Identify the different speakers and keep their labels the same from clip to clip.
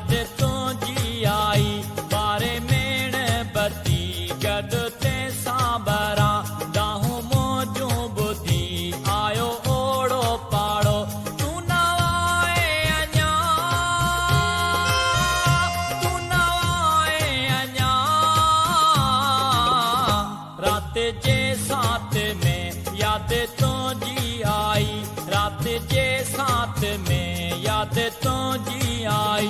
Speaker 1: याद तुझी आई बारे मेण बती गद ते सांबरा दाहू मोजू बुधी आयो ओड़ो पाड़ो तू न आए अञा तू न आए अञा रात जे साथ में याद तुझी आई रात जे साथ में याद तुझी आई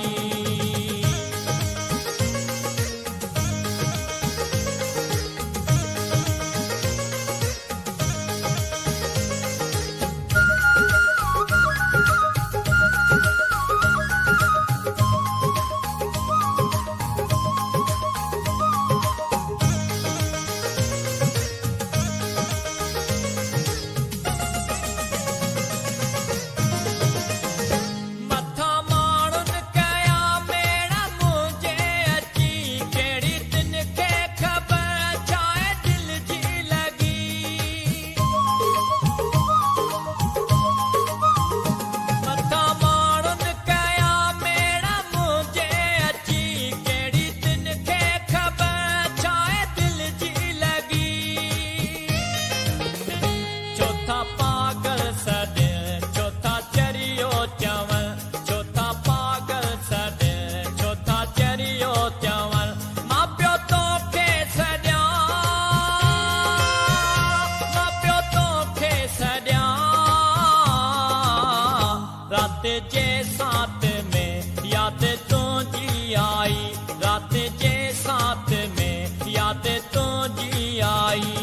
Speaker 1: रात जे साथ में याद तुझी आई रात जे साथ में याद तुझी आई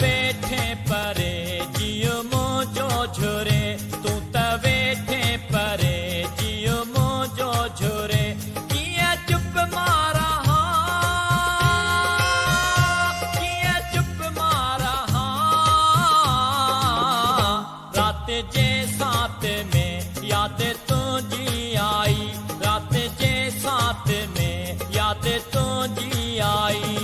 Speaker 1: वेठे परे जियो मोजो झुरे तू त वेठे परे जियो मोजो झुरे किया चुप मारा किया चुप मारा रात जे साथ में याद तुझी आई रात जे साथ में याद तुझी आई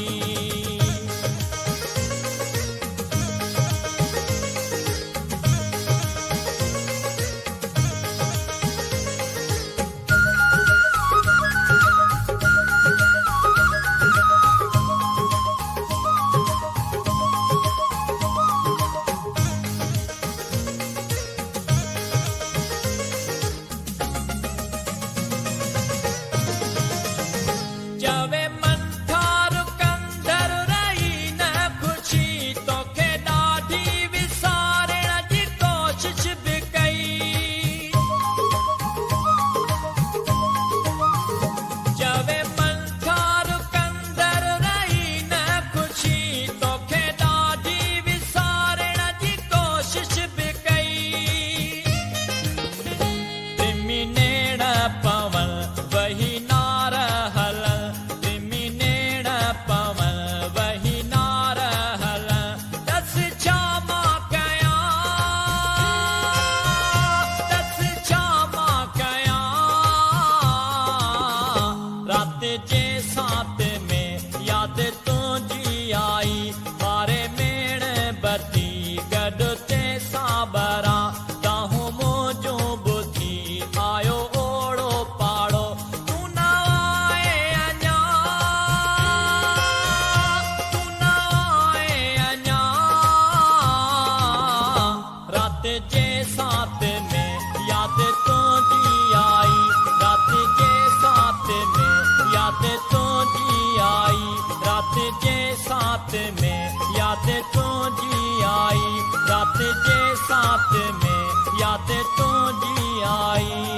Speaker 1: जे साथ में याद तुझी आई बारे मेण बती गड ते सांबरा दाहू मोजू बुधी आयो ओड़ो पाड़ो तू न आए अञा तू न आए अञा रात जे साथ में याद तुझी आई रात जे साथ में याद तुझी आई रात जे साथ में याद तुझी आई रात जे साथ में याद तुझी आई